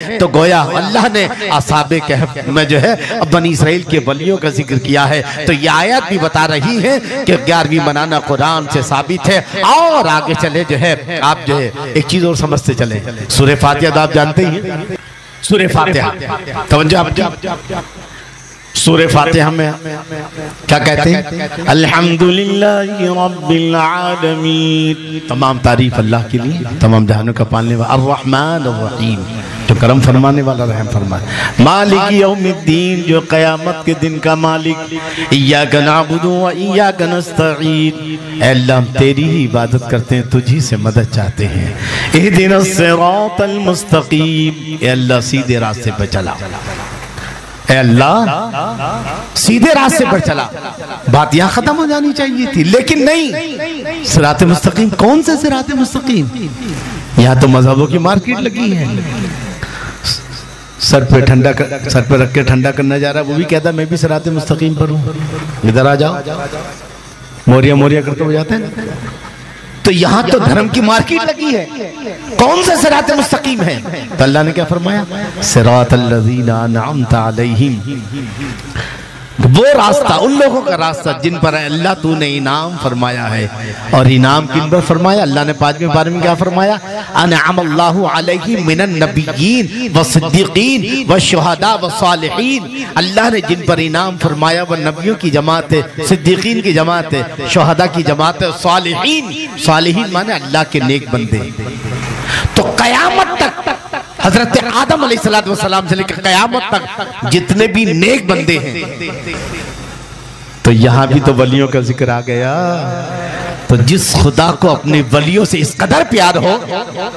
हैं तो गोया अल्लाह ने असहाबे कहफ में जो है बनी इसराइल के वलियों का जिक्र किया है। तो ये आयत भी बता रही है कि 11वीं मनाना कुरान से साबित है। और आगे चले जो है आप जो है एक चीज और समझते चले, सूरह फातिहा आप जानते ही, सूरह फातिहा तवज्जो आप, सूरह फातिहा में क्या कहते हैं? अल्हम्दुलिल्लाहि रब्बिल आलमीन, तमाम तारीफ अल्लाह के लिए, तमाम जहानों का पालने वाला, अर्रहमान अर्रहीम, जो करम फरमाने वाला रहम फरमाए, मालिक यौमिद्दीन, जो क़यामत के दिन का मालिक, इय्याका नअबुदु व इय्याका नस्तईन, अल्लाह तेरी ही इबादत करते हैं, तुझी से मदद चाहते हैं, इहदिनस सिरातल मुस्तकीम, अल्लाह सीधे रास्ते पर चला, अल्लाह सीधे रास्ते पर चला। बात यहां खत्म हो जानी चाहिए थी, लेकिन नहीं, सिराते मुस्तकीम, कौन से सिराते मुस्तकीम? यहां तो मजहबों की मार्केट लगी है। सर पे रख के ठंडा करना जा रहा है, वो भी कहता है मैं भी सिराते मुस्तकीम पर हूं, इधर आ जाओ, मोरिया मोरिया करते हो जाते हैं। तो यहां तो धर्म की मार्केट लगी है, कौन सा सिरात मुस्तकीम है? तो अल्लाह ने क्या फरमाया? सिरातल लज़ीना अनअमता अलैहिम, वो रास्ता, उन लोगों का रास्ता जिन पर अल्लाह तूने इनाम फरमाया है। और इनाम किन पर फरमाया? अल्लाह ने 5वें बारे में क्या फरमाया? अनअमल्लाहु अलैहिम मिनन नबिय्यीन व सिद्दीकीन व शुहदा व सालिहीन, अल्लाह ने जिन पर इनाम फरमाया वह नबियों की जमात है, सिद्दीकीन की जमात है, शुहदा की जमात है, सालिहीन, सालिहीन माने अल्लाह के नेक बंदे। तो कयामत तक हजरत आदम अलैहिस्सलाम से लेकर कयामत तक जितने भी नेक बंदे हैं, तो यहां भी तो वलियों का जिक्र आ गया। तो जिस खुदा को अपने वलियों से इस कदर प्यार हो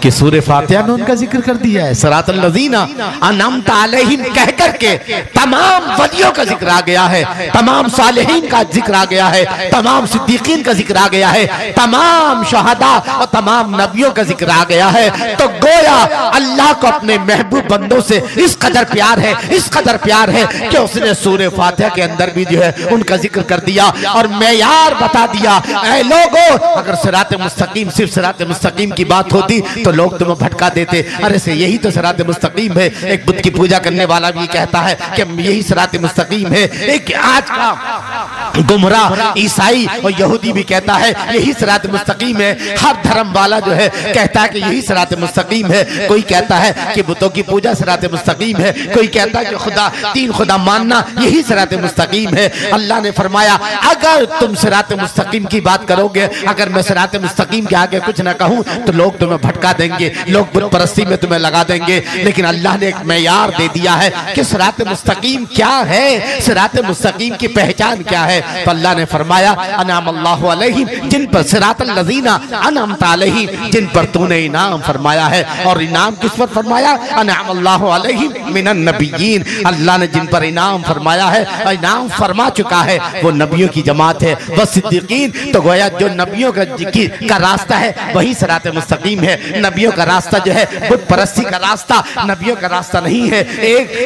कि सूरह फातिहा में उनका जिक्र कर दिया है, सिरातल लज़ीना अनअमता अलैहिम कह करके तमाम वलियों का जिक्र आ गया है, तमाम सालिहीन का जिक्र आ गया है, तमाम सिद्दीकीन का जिक्र आ गया है, तमाम शुहदा और तमाम नबियों का जिक्र आ गया है। तो गोया अल्लाह को अपने महबूब बंदों से इस कदर प्यार है, इस कदर प्यार है कि उसने सूरह फातिहा के अंदर भी जो है उनका जिक्र कर दिया और मेयार बता दिया। ऐ लोगों, अगर सिरात मुस्तकीम सिर्फ सिरात मुस्तकीम की बात होती तो लोग तुम्हें भटका देते, अरे से यही तो सिरात मुस्तकीम है। एक बुत की पूजा करने वाला भी कहता है कि यही सिरात मुस्तकीम है, एक आज का गुमराह ईसाई और यहूदी भी कहता है यही सिरात मुस्तकीम है, हर धर्म वाला जो है कहता है कि यही सिरात मुस्तकीम है। कोई कहता है कि बुतों की पूजा सिरात मुस्तकीम है, कोई कहता है कि खुदा, तीन खुदा मानना यही सिरात मुस्तकीम है। अल्लाह ने फरमाया अगर तुम सिरात मुस्तकीम की बात करोगे, अगर मैं सिरात मुस्तकीम के आगे कुछ ना कहूं तो लोग तुम्हें भटका देंगे, लोग बुत परस्ती में तुम्हें लगा देंगे। लेकिन अल्लाह ने एक मेयार दे दिया है कि सिरात मुस्तकीम क्या है, सिरात मुस्तकीम की पहचान क्या है। तो अल्लाह ने फरमाया अनअमल्लाहु अलैहिम, जिन पर सिरातल लज़ीना अनअमता अलैहिम, जिन पर तूने इनाम फरमाया है। और इनाम किस पर फरमाया? अनअमल्लाहु अलैहिम मिनन नबिय्यीन, अल्लाह ने जिन पर इनाम फरमाया है, इनाम फरमा चुका है, वो नबियों की जमात है। व सिद्दीकीन, तो गोया जो नबियों का रास्ता है वही सिरात मुस्तकीम है। नबियों का रास्ता जो है बुत परस्ती का रास्ता नबियों का रास्ता नहीं है।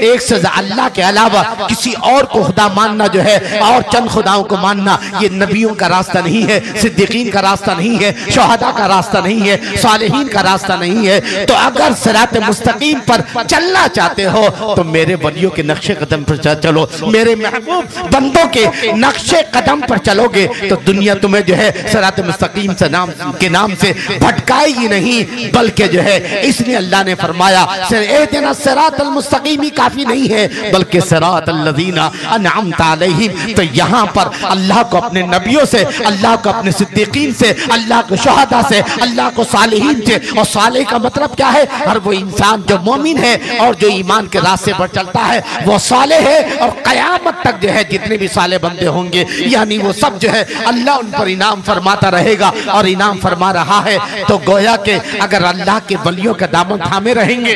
एक से अल्लाह के अलावा किसी और को खुदा मानना जो है और चंद खुदाओं को मानना, ये नबियों का रास्ता नहीं है, सिद्दीकीन का रास्ता नहीं है, शुहदा का रास्ता नहीं है, सालिहीन का रास्ता नहीं है। तो अगर सिरात मुस्तकीम पर चलना चाहते हो तो मेरे वलियों के नक्शे कदम पर चलो, मेरे महबूब बंदों के नक्शे कदम पर चलोगे तो दुनिया तुम्हें जो है सिरात मुस्तकीम से नाम से भटकाएगी नहीं, बल्कि जो है इसलिए अल्लाह ने फरमाया इहदिना सिरातल मुस्तकीम ही काफी नहीं है, बल्कि सिरातल लज़ीना अनअमता अलैहिम। तो यहाँ पर अल्लाह को अपने नबियों से, अल्लाह को अपने सिद्दीकीन से, अल्लाह को शुहदा से, अल्लाह को सालिहीन से, और सालिह का मतलब क्या है? हर वो इंसान जो मोमिन है और जो ईमान के रास्ते पर चलता है वो सालिह है। और कयामत तक जो है जितने भी साले बंदे होंगे यानी वो सब जो है अल्लाह उन पर इनाम फरमाता रहेगा और इनाम फरमा रहा है। तो गोया के अगर अल्लाह के वलियों का दामन थामे रहेंगे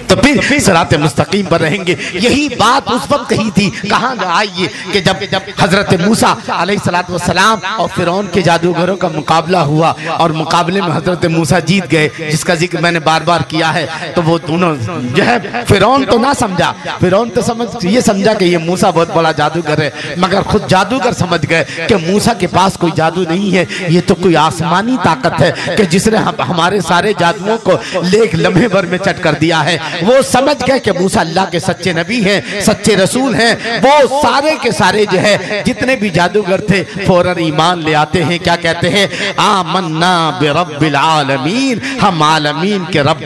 तो फिर सिरात मुस्तकीम पर रहेंगे। यही बात उस वक्त कही थी, कहाँ आइए कि जब हजरत मूसा अलैहिस्सलाम और फिरौन के जादूगरों का मुकाबला हुआ और मुकाबले में हजरत मूसा जीत गए, जिसका जिक्र मैंने बार बार किया है। तो वो दोनों जो है, फिरौन तो ना समझा, फिरौन तो ये समझा कि ये मूसा बहुत बड़ा जादूगर है, मगर खुद जादूगर समझ गए कि मूसा के पास कोई जादू नहीं है, ये तो कोई आसमानी ताकत है कि जिसने हमारे सारे जादुओं को लेख लम्हे भर में चट कर दिया है। वो समझ गए कि मूसा अल्लाह के सच्चे नबी हैं, सच्चे रसूल हैं। वो सारे के सारे जो है जितने भी जादूगर थे फौरन ईमान ले आते हैं। क्या कहते हैं? आमन्ना बिरब्बिल आलमीन, हम आलमीन के रब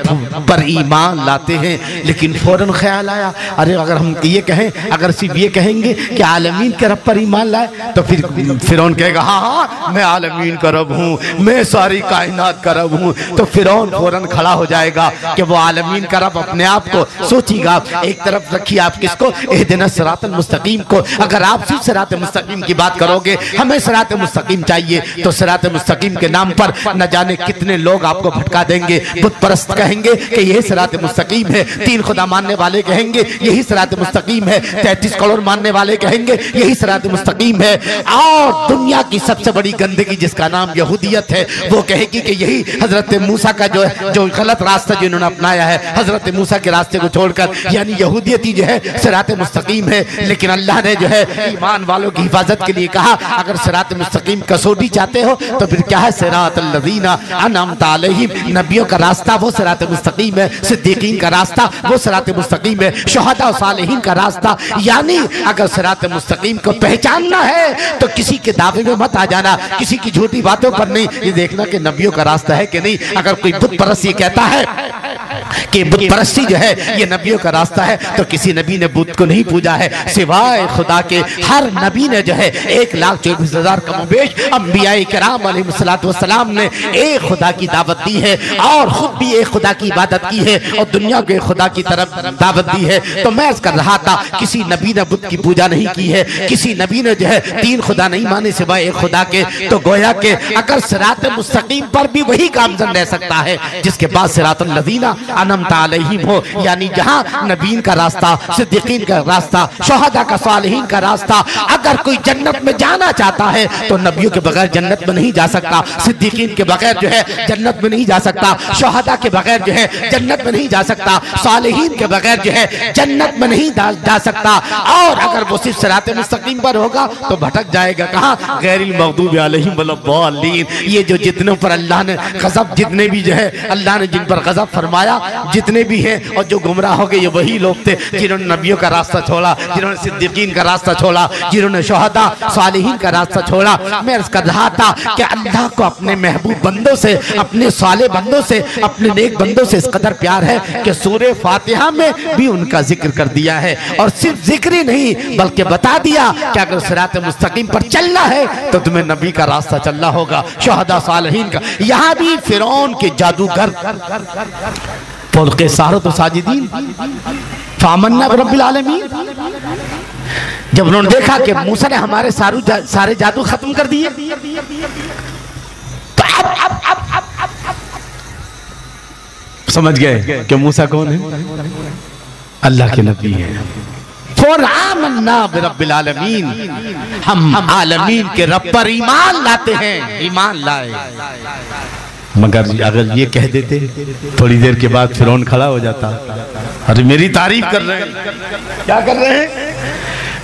पर ईमान लाते हैं। लेकिन फौरन ख्याल आया, अरे अगर हम ये कहें, अगर सिर्फ ये कहेंगे कि आलमीन के रब पर ईमान लाए, तो फिर फिरौन कहेगा हाँ हाँ मैं आलमीन का रब हूँ, मैं सारी कायनात का रब हूँ। तो फिरौन फौरन खड़ा हो जाएगा कि वो आलमीन का रब अपने आप को सोचिएगा। एक तरफ रखिए आप किसको? इहदिना सिरातल मुस्तकीम को। अगर आप सिर्फ सिरात मुस्तकीम की बात करोगे, हमें सिरात मुस्तकीम चाहिए, तो सिरात मुस्तकीम के नाम पर न जाने कितने लोग आपको भटका देंगे। बुत परस्त कहेंगे कि यही सिरात मुस्तकीम है, 3 खुदा मानने वाले कहेंगे यही सिरात मुस्तकीम है, 33 करोड़ मानने वाले कहेंगे यही सिरात मुस्तकीम है, और दुनिया की सबसे बड़ी गंदगी जिसका नाम यहूदियत है वो कहेगी कि यही हजरत मूसा का जो गलत रास्ता जिन्होंने अपनाया है, हजरत मूसा के रास्ते को छोड़कर, यानी यहूदियत ही जो है सिरात मुस्तकीम है। लेकिन अल्लाह ने जो है ईमान वालों की हिफाजत के लिए कहा, अगर सिरात मुस्तकीम कसौटी चाहते हो तो फिर क्या है? सिरातल लज़ीना अनअमता अलैहिम, नबियों का रास्ता वो सिरात मुस्तकीम है, सिद्दीकीन का रास्ता वो सिरात मुस्तकीम है, शुहदा और सालिहीन का रास्ता। यानी अगर सिरात मुस्तकीम को पहचानना है तो किसी के दावे में मत आ जाना, किसी की झूठी बातों पर नहीं, ये देखना कि नबियों का रास्ता है कि नहीं। अगर कोई बुत परस्त ये कहता है कि बुत परस्ती जो है ये नबियों का रास्ता है, तो किसी नबी ने बुत को नहीं पूजा है सिवाय खुदा के। हर नबी ने जो है 1,24,000 कमोबेश अंबियाए किराम अलैहिस्सलाम ने एक खुदा की दावत दी है, और खुद भी एक खुदा की इबादत की है और दुनिया के खुदा की तरफ दावत दी है। तो मैं कर रहा था, किसी नबी ने बुत की पूजा नहीं की है, किसी नबी ने जो है 3 खुदा नहीं माने सिवाय एक खुदा के। तो गोया के अगर सिरात मुस्तकीम पर भी वही गामजन रह सकता है जिसके पास सिरातुल लज़ीना अनअमता अलैहिम हो, यानी जहाँ नबीन का रास्ता, सिद्दीकीन का रास्ता, शुहदा का, सालिहीन का रास्ता। अगर कोई जन्नत में जाना चाहता है तो नबियों के बगैर जन्नत में नहीं जा सकता, सिद्दीकीन के बगैर जो है जन्नत में नहीं जा सकता, शुहदा के बगैर जो है जन्नत में नहीं जा सकता, सालिहीन के बगैर जो है जन्नत में नहीं जा सकता। और अगर वो सिर्फ सिरात मुस्तकीम पर होगा तो भटक जाएगा कहाँ? गैरिल मग़दूबि अलैहिम वलद्दालीन। ये जो जितनों पर अल्लाह ने गज़ब, जितने भी जो है अल्लाह ने जिन पर गज़ब फरमाया, जितने भी हैं और जो गुमराह हो गए, ये वही लोग थे जिन्होंने नबियों का रास्ता छोड़ा, जिन्होंने सिद्दीकीन का रास्ता छोड़ा, जिन्होंने शुहदा सालिहीन का रास्ता छोड़ा। मैं अर्ज़ कर रहा था कि अल्लाह को अपने महबूब बंदों से, अपने साले बंदों से, अपने नेक बंदों से इस कदर प्यार है कि सूरह फातिहा में भी उनका जिक्र कर दिया है। और सिर्फ जिक्र ही नहीं बल्कि बता दिया कि अगर सिरात मुस्तकीम पर चलना है तो तुम्हें नबी का रास्ता चलना होगा, शुहदा सालिहीन का। यहाँ भी फिरौन के जादूगर सारत साजिदीन फामन्ना बिरब्बिल आलमीन, जब उन्होंने देखा कि मूसा ने हमारे सारे जादू खत्म कर दिए, तो अब समझ गए कि मूसा कौन है? अल्लाह के नबी है। आमन्ना बिरब्बिल आलमीन, हम आलमीन के रब पर ईमान लाते हैं, ईमान लाए। मगर अगर ये कह देते थोड़ी देर के बाद फिरौन खड़ा हो जाता, अरे मेरी तारीफ कर रहे हैं, क्या कर रहे हैं?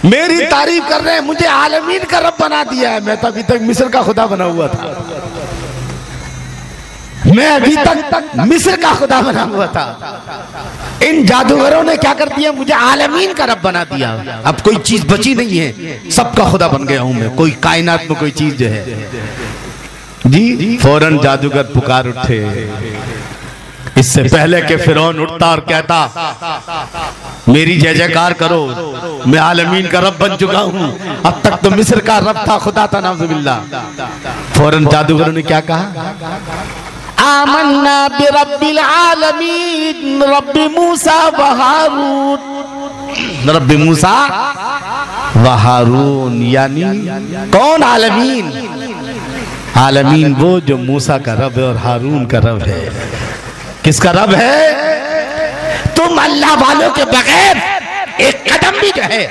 मेरी तारीफ कर रहे हैं, मुझे आलमीन का रब बना दिया है, मैं तो अभी तक मिस्र का खुदा बना हुआ था, मैं अभी तक मिस्र का खुदा बना हुआ था। इन जादूगरों ने क्या कर दिया? मुझे आलमीन का रब बना दिया। अब कोई चीज बची नहीं है, सबका खुदा बन गया हूं मैं। कोई कायनात में कोई चीज जो है जी, फौरन जादूगर पुकार उठे। इससे पहले के फिरौन उठता और कहता मेरी जय जयकार करो, मैं आलमीन का रब बन चुका हूं। अब तक तो मिस्र का रब था, खुदा था, नाउज़ुबिल्लाह। फौरन जादूगरों ने क्या कहा? आमन्ना बिरब्बिल आलमीन रब्बि मूसा व हारून, रब्बि मूसा व हारून। यानी कौन आलमीन? आलमीन वो जो मूसा का रब है और हारून का रब है। किसका रब है? तुम अल्लाह वालों के बगैर एक कदम भी जो है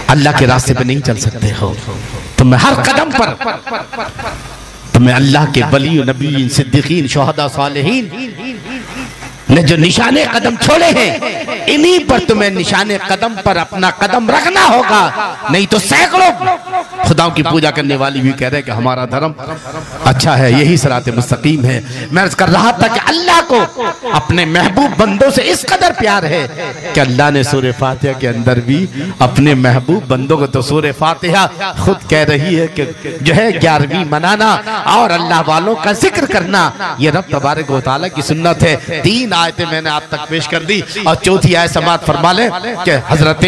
अल्लाह के रास्ते पे नहीं चल सकते हो। तुम्हें हर कदम पर तुम्हें अल्लाह के वली, नबी, सिद्दीकीन, शुहदा, सालिहीन ने जो निशाने कदम छोड़े हैं, इन्हीं पर तुम्हें निशाने कदम पर अपना कदम रखना होगा। नहीं तो सैकड़ों खुदाओं की पूजा करने वाली भी कह रहे कि हमारा धर्म अच्छा है, यही सिरात मुस्तकीम है। मैं अर्ज कर रहा था कि अल्लाह को अपने महबूब बंदों से इस कदर प्यार है कि अल्लाह ने सूरह फातिहा के अंदर भी अपने महबूब बंदों को, तो सूरह फातिहा खुद कह रही है कि जो है 11वीं मनाना और अल्लाह वालों का जिक्र करना ये रब तबारक व तआला की सुन्नत है। 3 आयतें मैंने आप तक पेश कर दी और चौथी आयत समाअत फरमा ले कि हजरत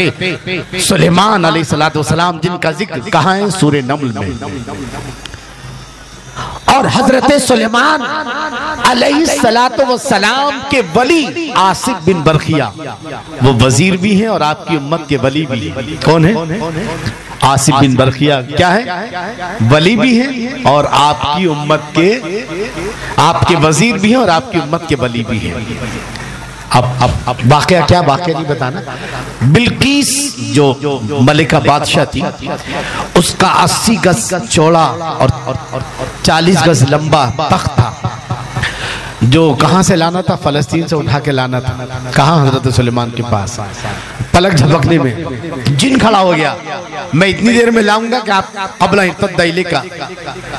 सुलेमान अलैहिस्सलाम जिनका जिक्र कहाँ है, सूरह नम्ल में। और हजरत सुलेमान अलैहिस्सलाम के वली आसिफ बिन बरखिया, वो वजीर भी हैं और आपकी उम्मत के वली भी हैं। कौन है? आसिफ बिन बरखिया क्या है? वली भी हैं और आपकी उम्मत के, आपके वजीर भी हैं और आपकी उम्मत के वली भी हैं। अब वाकया क्या, वाकया नहीं बताना। बिल्किस जो मलिका बादशाह थी, उसका 80 गज चौड़ा और 40 गज लंबा तख्त था, जो कहां से लाना था? फलस्तीन से उठा के लाना था। कहां? हजरत सुलेमान के पास। पलक झपकने में जिन खड़ा हो गया, मैं इतनी देर में लाऊंगा कि आप क़ब्ल इर्तद्दा इलैका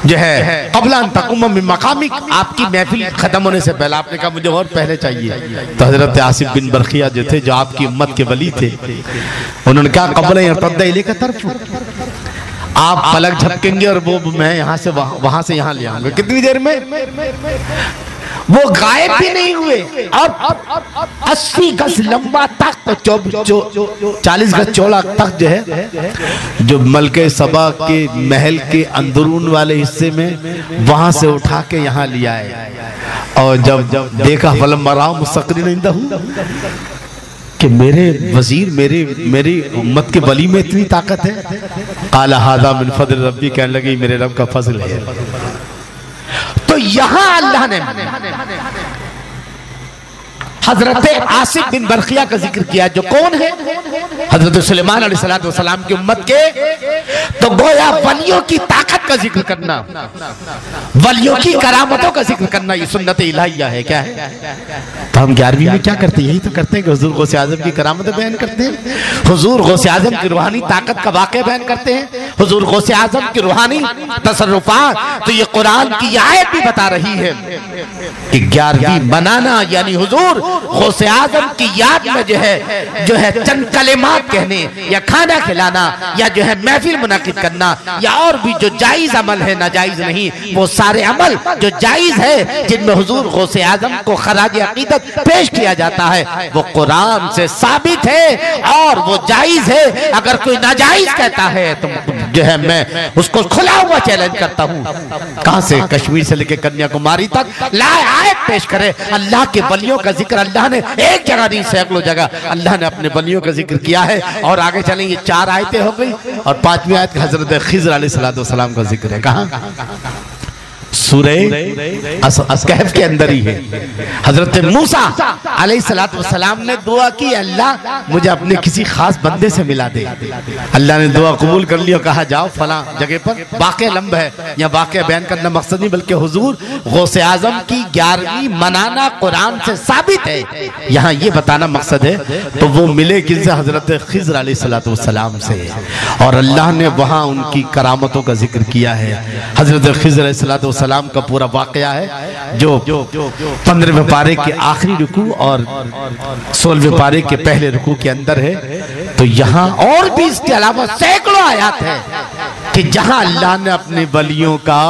जो है क़ब्ल अन तक़ूम मिन मक़ामिक, आपकी महफिल खत्म होने से पहले। आपने कहा मुझे और पहले चाहिए। तो हजरत आसिफ बिन बरखिया जो थे, जो आपकी उम्मत के वली थे, उन्होंने कहा क़ब्ल इर्तद्दा इलैका तरफ, आप पलक झपकेंगे और वो मैं यहाँ से वहां से यहाँ ले आऊंगा। कितनी देर में? वो गायब भी नहीं हुए। अब 80 गज लंबा तख्त, 40 गज चौड़ा तख्त जो है, जो मलके सबा के महल के अंदरून वाले हिस्से में, वहां से उठा के यहाँ लिया है। और जब देखा फलम्मा मुस्तक़रिन इंदहू कि मेरे वजीर, मेरी उम्मत के वली में इतनी ताकत है, क़ाला हाज़ा मिन फ़ज़्ल रब्बी, कहने लगी मेरे रब का फजल है। तो यहां अल्लाह ने हजरत आसिफ बिन बरखिया का जिक्र किया, जो कौन है? हजरत सुलेमान अलैहिस्सलाम की उम्मत के। तो गोया वलियों की ताकत का जिक्र करना, वलियों की करामतों का जिक्र करना, ये सुन्नत इलाहिया है। क्या है? तो हम 11वीं में क्या करते हैं? यही तो करते हैं कि हुजूर गौसे आजम की करामतें बयान करते हैं, हुजूर गौसे आजम की रूहानी ताकत का वाक़या बयान करते हैं, हुजूर गौसे आजम की रूहानी तसर्रुफात। तो ये कुरान की आयत भी बता रही है कि 11वीं मनाना यानी हुजूर गौसे आजम की याद में जो है चंद कलिमात कहने या खाना खिलाना या जो है महफिल मुनाकिद करना या और भी जो जायज अमल है, नाजायज नहीं, वो सारे अमल जो जायज है, जिनमें हुजूर गौसे आजम को खराज अकीदत पेश किया जाता है, वो कुरान से साबित है और वो जायज है। अगर कोई नाजायज कहता है तो जो है मैं उसको खुला हुआ चैलेंज करता हूँ। कहां से? कश्मीर से लेकर कन्याकुमारी तक लाए आयत पेश करे। अल्लाह के वलियों का जिक्र अल्लाह ने एक जगह नहीं, सैकड़ों जगह अल्लाह ने अपने वलियों का जिक्र किया है। और आगे चलेंगे, 4 आयतें हो गई और 5वीं आयत हजरत खिज़र अलैहिस्सलाम का जिक्र है। कहां? सूरह कहफ के अंदर ही है। हजरत मूसा अलैहिस्सलाम ने दुआ की, अल्लाह मुझे अपने किसी खास बंदे से मिला दे। अल्लाह ने दुआ कबूल कर ली और कहा जाओ फला जगह पर। वाक़या लंबा है, या वाक़या बयान करना मकसद नहीं, बल्कि हुजूर गौसे आजम की 11वीं मनाना कुरान से साबित है, यहाँ ये बताना मकसद है। तो वो मिले किनसे? हजरत खिज़र अलैहिस्सलाम से। और अल्लाह ने वहाँ उनकी करामतों का जिक्र किया है। हजरत खिज़र अलैहिस्सलाम का पूरा वाकया है जो 15वें पारे के आखिरी रुकू और 16वें पारे के पहले रुकू के अंदर है। तो यहाँ और भी इसके अलावा सैकड़ों आयत है कि जहां अल्लाह ने अपने वलियों का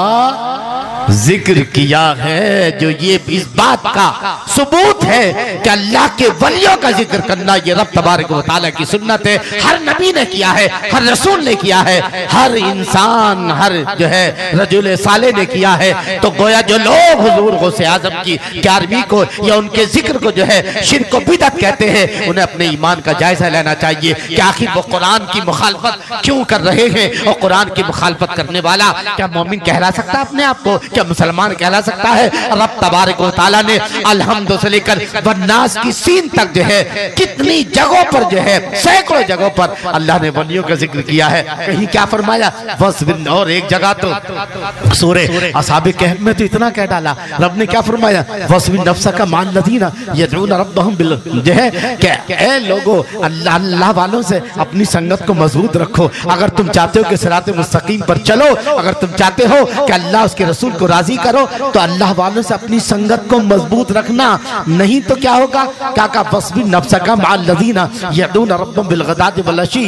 जिक्र किया है, जो ये इस बात का सबूत है कि अल्लाह के वलियों का जिक्र करना ये रब तबारक व तआला की सुन्नत है। हर नबी ने किया है, हर रसूल ने किया है, हर इंसान, हर जो है रजूल साले ने किया है। तो गोया जो लोग हुजूर गौसे आजम की 11वीं को या उनके जिक्र को जो है शिर्क व बिदअत कहते हैं, उन्हें अपने ईमान का जायजा लेना चाहिए कि आखिर वो कुरान की मुखालफत क्यों कर रहे हैं। और कुरान की मुखालफत करने वाला क्या मोमिन कहला सकता अपने आप को? क्या मुसलमान कहला सकता है? रब तबारक व तआला ने अलहम्दु से लेकर वन्नास की सीन तक जो है कितनी जगहों पर जो है सैकड़ों जगहों पर अल्लाह ने वलियों का जिक्र किया है। कहीं क्या फरमाया? वस्बिर, और एक जगह तो सूरे असहाबे कहफ में तो इतना कह डाला, रब ने क्या फरमाया? वस्बिर नफ्सका माल लज़ीना यदऊना रब्बहुम बिल, जो है क्या ए लोगो अल्लाह वालों से अपनी संगत को मजबूत रखो। अगर तुम चाहते हो कि सिराते मुस्तकीम पर चलो, अगर तुम चाहते हो कि अल्लाह उसके रसूल को राजी करो, तो अल्लाह वालों से अपनी संगत को मजबूत रखना। नहीं तो क्या होगा? क्या का वस्बिर नफ्सका माल लज़ीना यदऊना रब्बहुम बिल गदाति वल अशी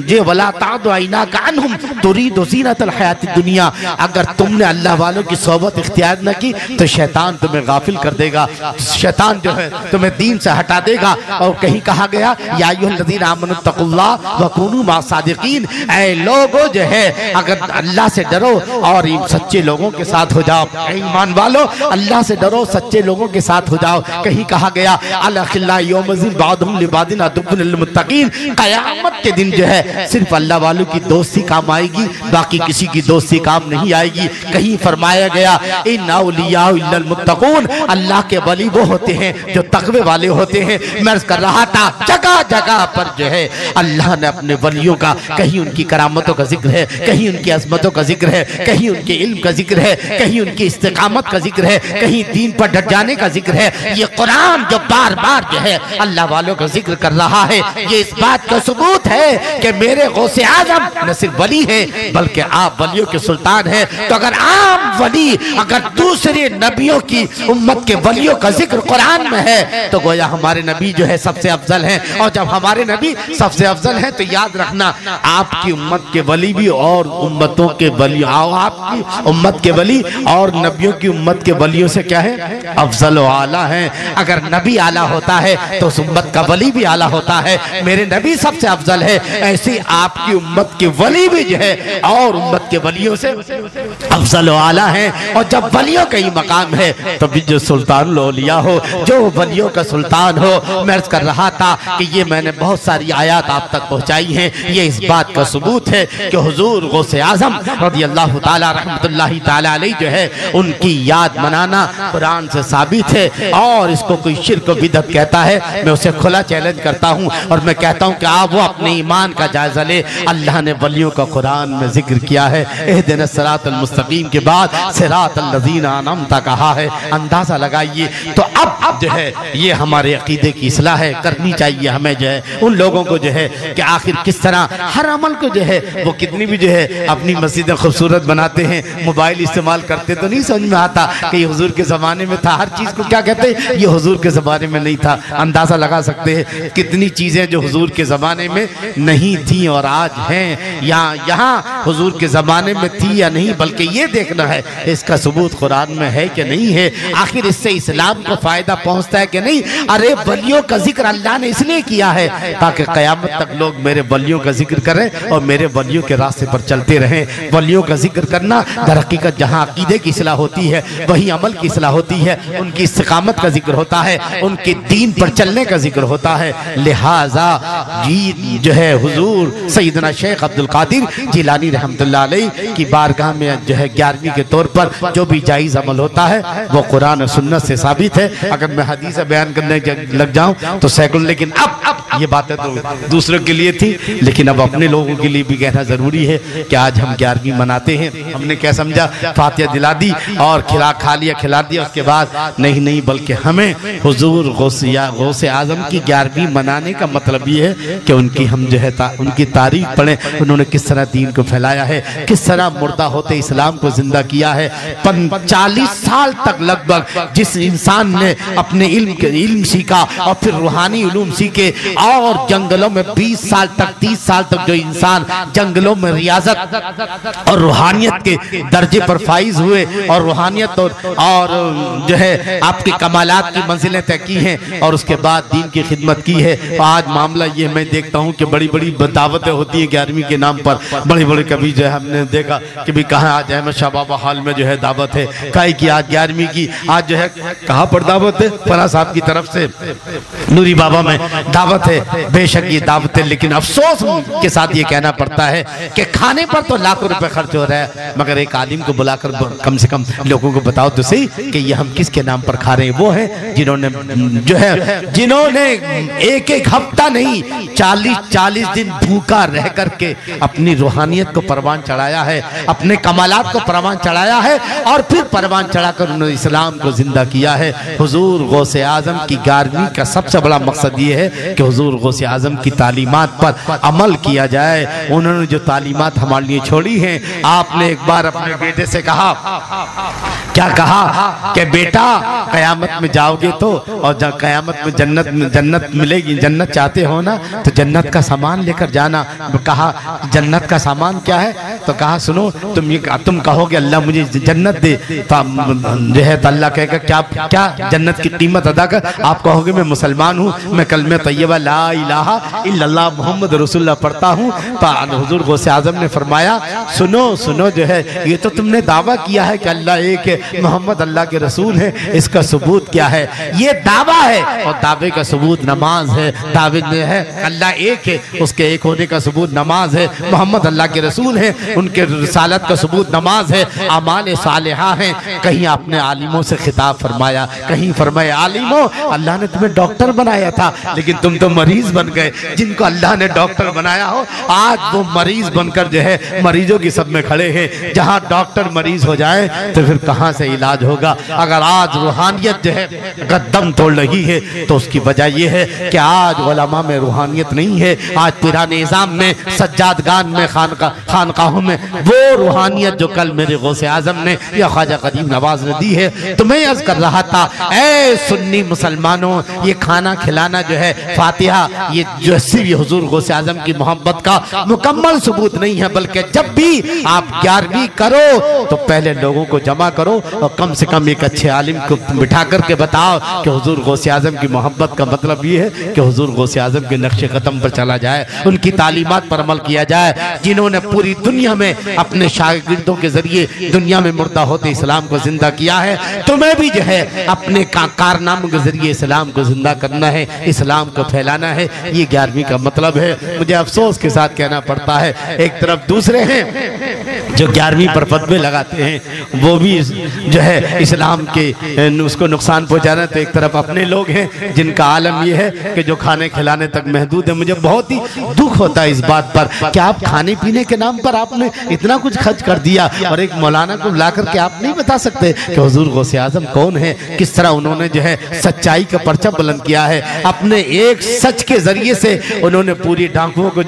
जे वला तादु ऐनाका अन्हुम तुरीदु ज़ीनतल हयातिद दुनिया। अगर तुमने अल्लाह वालों की सोबत इख्तियार न की तो शैतान तुम्हें गाफिल कर देगा, शैतान जो है तुम्हें दीन से हटा देगा। और कहीं कहा गया या अय्युहल्लज़ीना आमनु तक़ुल्लाह व कूनू मअस सादिक़ीन, ऐ लोगो जो है अगर अल्लाह से डरो और सच्चे लोगों के साथ हो जाओ। ईमान वालो अल्लाह से डरो, सच्चे लोगों के साथ हो जाओ। कहीं कहा गया अल अखिल्ला यौमज़िन बादुहुम लिबादिन अदुव्वुन लिल मुत्तक़ीन, क़यामत के दिन जो है सिर्फ अल्लाह वालों की दोस्ती काम आएगी, बाकी किसी की दोस्ती काम नहीं आएगी। कहीं फरमाया गया इन्ना औलिया इल्लल मुत्तक़ून, अल्लाह के वली वो होते हैं जो तक़वे वाले होते हैं। मैं अर्ज़ कर रहा था जगह जगह पर जो है अल्लाह ने अपने वलियों का, कहीं उनकी करामतों का जिक्र है, कहीं उनकी अज़मतों का जिक्र है, कहीं उनके इल्म का जिक्र है, कहीं उनकी इस्तिकामत का जिक्र है, कहीं दीन पर डट जाने का जिक्र है। ये कुरान जो बार बार जो है अल्लाह वालों का जिक्र कर रहा है, ये इस बात का सबूत है कि मेरे गौसे आज़म न सिर्फ वली है बल्कि आप वलियों के सुल्तान हैं। तो अगर आम वली अगर दूसरे नबियों की उम्मत के वलियों का जिक्र कुरान में है तो गोया हमारे नबी जो है सबसे अफजल हैं। और जब हमारे नबी सबसे अफजल हैं तो याद रखना आपकी उम्मत के वली भी और उम्मतों के वली, आपकी उम्मत के वली और नबियों की उम्मत के वलियों से क्या है? अफजल व आला हैं। अगर नबी आला होता है तो उस उम्मत का वली भी आला होता है। मेरे नबी सबसे अफजल है, ऐसी आपकी उम्मत के वली भी जो है और उम्मत के वलियों से अफजल व आला हैं। और जब वलियों का ही मकाम है तो भी जो सुल्तान औलिया हो, जो वलियों का सुल्तान हो। मैं अर्ज़ कर रहा था कि ये मैंने बहुत सारी आयत आप तक पहुंचाई हैं, ये इस बात का सबूत है कि हुजूर गौसे आज़म रज़ियल्लाहु ताला रहमतुल्लाहि ताला अलैहि जो है उनकी याद मनाना कुरान से साबित है। और इसको कोई शिर्क बिदअत कहता है, मैं उसे खुला चैलेंज करता हूँ और मैं कहता हूँ कि आप वो अपने ईमान का जायजा ले। अल्लाह ने वलियों का कुरान में जिक्र किया है, इहदिना सिरातल मुस्तकीम के बाद सिरातल लज़ीना अनअमता कहा है। अंदाजा लगाइए। तो अब जो है ये हमारे अकीदे की इस्लाह है, करनी चाहिए हमें जो है उन लोगों को जो है कि आखिर किस तरह हर अमल को जो है वो कितनी भी जो है अपनी मस्जिदें खूबसूरत बनाते हैं, मोबाइल इस्तेमाल करते तो नहीं समझ में आता कि ये हुजूर के ज़माने में था। हर चीज़ को क्या कहते हैं? ये हुजूर के ज़माने में नहीं था। अंदाज़ा लगा सकते हैं कितनी चीज़ें जो हुजूर के ज़माने में नहीं थी और आज हैं। यहाँ हुजूर के ज़माने में थी या नहीं, बल्कि ये देखना है इसका सबूत कुरान में है कि नहीं है। आखिर इससे इस्लाम को फ़ायदा पहुँचता है कि नहीं? अरे वलियों का जिक्र अल्लाह ने इसलिए किया है ताकि क़यामत तक लोग मेरे वलियों का जिक्र करें और मेरे वलियों के रास्ते पर चलते रहें। वलियों का जिक्र करना दर हकीकत जहाँ अकीदे की इस्लाह होती है वही अमल की इस्लाह होती है, उनकी इस्तिकामत का जिक्र होता है, उनके दीन पर चलने का जिक्र होता है। लिहाजा जी जो है हुजूर सैयदना शेख अब्दुल कादिर जिलानी रहमतुल्लाह अलैह की बारगाह में जो है 11वीं के तौर पर जो भी जायज़ अमल होता है वो कुरान और सुन्नत से साबित है। अगर मैं हदीस बयान करने लग जाऊं तो सैकड़ों, लेकिन अब ये बातें तो दूसरों के लिए थी, लेकिन अब अपने लोगों के लिए भी कहना जरूरी है कि आज हम 11वीं मनाते हैं। हमने क्या समझा? फातिहा दिला दी और खिला दिया, उसके बाद नहीं बल्कि हमें हुजूर गौसे आज़म की 11वीं मनाने का मतलब ये है कि उनकी हम जो है उनकी तारीफ पढ़ें, उन्होंने किस तरह दीन को फैलाया है, किस तरह मुर्दा होते इस्लाम को जिंदा किया है। 40 साल तक लगभग जिस इंसान ने अपने इल्म सीखा और फिर रूहानी उलूम सीखे और जंगलों में 20 साल तक 30 साल तक जो इंसान जंगलों में रियाजत और रूहानियत के दर्जे पर फाइज हुए और रूहानियत और जो है आपके कमालात की मंजिलें तय की हैं और उसके बाद दीन की खिदमत की है। आज मामला ये मैं देखता हूँ कि बड़ी बड़ी दावतें होती हैं 11वीं के नाम पर, बड़े बड़े कभी जो है हमने देखा कि भी कहाँ आज अहमद शाह बाबा हाल में जो है दावत है, काहे की आज 11वीं की आज जो है कहाँ पर दावत है? फला साहब की तरफ से नूरी बाबा में दावत है। है, बेशक ये दावत है, लेकिन अफसोस के साथ ये कहना पड़ता है कि खाने पर तो लाखों रुपए खर्च हो रहा है, मगर एक आलिम को बुलाकर कम से कम लोगों को बताओ तो सही कि ये हम किसके नाम पर खा रहे हैं। वो है जिन्होंने जो है जिन्होंने एक एक हफ्ता नहीं 40-40 दिन भूखा रह करके अपनी रूहानियत को परवान चढ़ाया है, अपने कमालात को परवान चढ़ाया है और फिर परवान चढ़ाकर उन्होंने इस्लाम को जिंदा किया है। हुजूर गौसे आजम की 11वीं का सबसे बड़ा मकसद ये है कि हुजूर गौसे आजम की तालीमात पर अमल किया जाए। उन्होंने जो तालीमात हमारे लिए छोड़ी हैं, आपने एक बार अपने बेटे से कहा, क्या कहा कि बेटा कयामत में जाओगे तो, और जब कयामत में जन्नत मिलेगी, जन्नत चाहते हो ना तो जन्नत का सामान लेकर जाना। कहा जन्नत का सामान क्या है? तो कहा सुनो, तुम कहोगे अल्लाह मुझे जन्नत दे, तो जो है तो अल्लाह कहेगा क्या क्या जन्नत की कीमत अदा कर। आप कहोगे मैं मुसलमान हूँ, मैं कलमे तैयबा ला इलाहा इल्लल्लाह मुहम्मद रसूलुल्लाह पढ़ता हूँ। तो हुजूर गौसे आजम ने फरमाया सुनो सुनो, जो है ये तो तुमने दावा किया है कि अल्लाह एक है, मोहम्मद अल्लाह के रसूल है, इसका सबूत क्या है? ये दावा है और दावे का सबूत नमाज है। दावे में है अल्लाह एक है, उसके एक होने का सबूत नमाज है। मोहम्मद अल्लाह के रसूल है, उनके रिसालत का सबूत नमाज है। अमाल सालिहा है। कहीं आपने आलिमों से खिताब फरमाया, कहीं फरमाए आलिमों अल्लाह ने तुम्हें डॉक्टर बनाया था लेकिन तुम तो मरीज बन गए। जिनको अल्लाह ने डॉक्टर बनाया हो आज वो मरीज बनकर जो है मरीजों की सब में खड़े हैं। जहाँ डॉक्टर मरीज हो जाए तो फिर कहाँ से इलाज होगा? अगर आज रूहानियत जो है कदम तोड़ रही है तो उसकी वजह यह है कि आज उलमा में रूहानियत नहीं है। आज पुराने निज़ाम में सज्जादगान में खानकाहों में वो रूहानियत जो कल मेरे गौसे आजम ने या ख्वाजा कदीम नवाज ने दी है। तो मैं अर्ज कर रहा था, ऐ सुन्नी मुसलमानों, ये खाना खिलाना जो है फातिहा, ये जो सिर्फ हुजूर गौसे आजम की मोहब्बत का मुकम्मल सबूत नहीं है, बल्कि जब भी आप 11वीं करो तो पहले लोगों को जमा करो और कम से कम एक अच्छे आलिम को बिठा करके बताओ कि हुजूर गौसे आजम की मोहब्बत का मतलब ये है कि हुजूर गौसे आजम के नक्शे कदम पर चला जाए, उनकी तालीमात पर अमल किया जाए, जिन्होंने पूरी दुनिया में अपने शागिर्दों के जरिए दुनिया में मुर्दा होते इस्लाम को जिंदा किया है। तुम्हें भी जो है अपने कारनामों के जरिए इस्लाम को जिंदा करना है, इस्लाम को फैलाना है। ये 11वीं का मतलब है। मुझे अफसोस के साथ कहना पड़ता है, एक तरफ दूसरे हैं जो 11वीं पर फतवे लगाते हैं, वो भी जो है इस्लाम के उसको नुकसान पहुंचाना, तो एक तरफ अपने लोग हैं जिनका आलम ये है कि जो खाने खिलाने तक महदूद है। मुझे बहुत ही दुख होता है इस बात पर कि आप खाने पीने के नाम पर आपने इतना कुछ खर्च कर दिया और एक मौलाना को ला करके आप नहीं बता सकते कि हुजूर गौसे आजम कौन है, किस तरह उन्होंने जो है सच्चाई का परचम बुलंद किया है। अपने एक सच के जरिए से उन्होंने पूरे डाकुओं को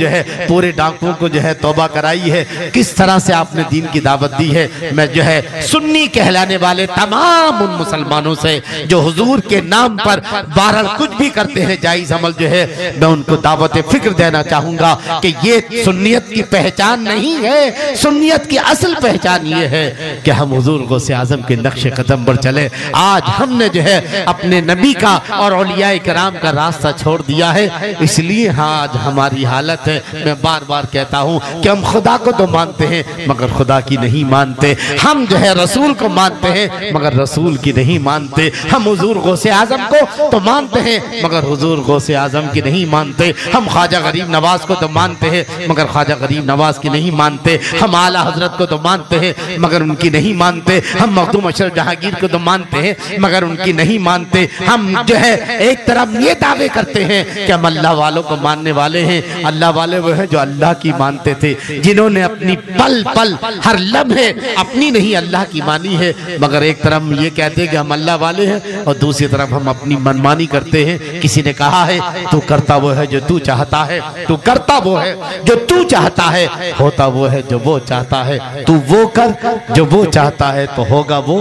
जो है तौबा कराई है। किस तरह से आपने दीन की दावत दी है। मैं जो है सुन्नी कहलाने वाले तमाम उन मुसलमानों से जो हुजूर के नाम पर बहरहाल कुछ भी करते हैं जायज अमल जो है, मैं उनको दावत फिक्र देना चाहूंगा कि ये सुन्नियत की पहचान नहीं है। सुन्नियत की असल पहचान ये है कि हम हुजूर गौसे आजम के नक्शे कदम पर चले। आज हमने जो है अपने नबी का और औलियाए किराम का रास्ता छोड़ दिया है, इसलिए आज हमारी हालत है। मैं बार बार कहता हूँ कि हम खुदा को तो मानते हैं मगर खुदा की नहीं मानते। हम जो है रसूल को मानते हैं मगर रसूल की नहीं मानते। हम हुजूर गौसे आजम को तो मानते हैं मगर हुजूर गौसे आजम की नहीं मानते। हम ख्वाजा गरीब नवाज को तो मानते हैं मगर ख्वाजा गरीब नवाज की नहीं मानते। हम आला हजरत को तो मानते हैं मगर उनकी नहीं मानते। हम मखदूम अशरफ जहांगीर को तो मानते हैं मगर उनकी नहीं मानते। हम जो है एक तरफ ये दावे करते हैं कि हम अल्लाह वालों को मानने वाले हैं। अल्लाह वाले वो हैं जो अल्लाह की मानते थे, जिन्होंने अपनी पल पल हर लम्हे अपनी नहीं अल्लाह की मानी है। मगर एक तरफ हम ये कहते हैं कि हम अल्लाह वाले हैं और दूसरी तरफ हम अपनी मनमानी करते हैं। किसी ने कहा है तू करता वो है जो तू चाहता है, तू करता वो है जो तू चाहता है, होता वो है जो वो चाहता है। तू वो कर जो वो चाहता है तो होगा वो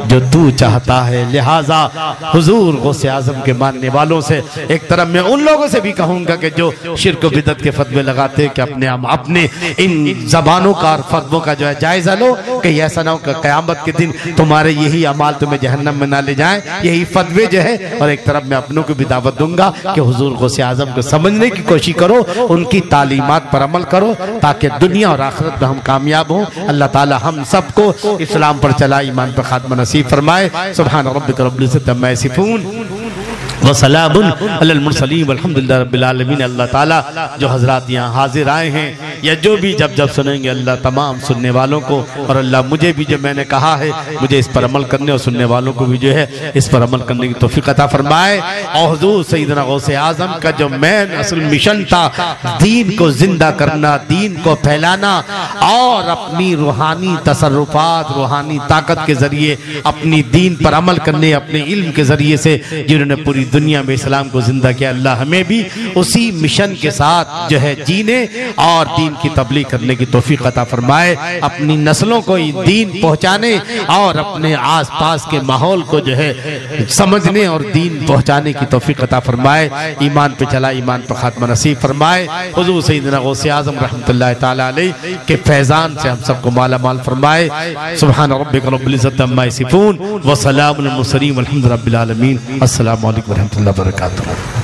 जो तू चाहता है। लिहाजा हुजूर गौसे आजम के मानने वालों से एक तरफ मैं उन लोगों से भी कहूंगा कि जो शिर्क बिदअत के फतवे लगाते हैं कि अपने इन जबानों का और फतवों का जो है जायजा लो, कि ऐसा ना हो कि क़यामत के दिन तुम्हारे यही अमाल तुम्हें जहन्नम में ना ले जाएं, यही फतवे जो है। और एक तरफ मैं अपनों को भी दावत दूंगा कि हुजूर गौसे आजम को समझने की कोशिश करो, उनकी तालीमात पर अमल करो ताकि दुनिया और आखिरत में हम कामयाब हों। अल्लाह ताला हम सबको इस्लाम पर चला ईमान पर खात्मा नसीब फरमाए। सुभान रब्बिक रब्बिल इज्जति अम्मा यसिफून व सलामुन अलल मुरसलीन वल्हम्दुलिल्लाहि रब्बिल आलमीन। अल्लाह ताला जो हजरात यहाँ हाजिर आए हैं या जो भी जब सुनेंगे, अल्लाह तमाम सुनने वालों को और अल्लाह मुझे भी जो मैंने कहा है मुझे इस पर अमल करने और सुनने वालों को भी जो है इस पर अमल करने की तौफीक अता फरमाए। और हुजूर सैयदना गौसे आज़म का जो मेन असल मिशन था, दीन को जिंदा करना, दीन को फैलाना और अपनी रूहानी तसर्रुफात, रूहानी ताकत के जरिए अपनी दीन पर अमल करने, अपने इल्म के जरिए से जिन्होंने पूरी दुनिया में इस्लाम को जिंदा किया, अल्लाह हमें भी उसी मिशन के साथ जो है जीने और दीन की तबलीग करने की तौफीक अता फरमाए। अपनी नस्लों को दीन पहुंचाने और अपने आसपास के माहौल को जो है समझने और दीन पहुंचाने की तौफीक अता फरमाए। ईमान पे चला, ईमान पर खात्मा नसीब फरमाए। हुजूर सैयदना गौसे आज़म रहमतुल्लाहि तआला अलैहि के फैजान से हम सबको माला माल फरमाए। सुब्हान रब्बिक रब्बिल इज्जति अम्मा यसिफून व सलामुन अलल मुरसलीन वल्हम्दुलिल्लाहि रब्बिल आलमीन। अस्सलामु अलैकुम व रहमतुल्लाहि व बरकातुहू।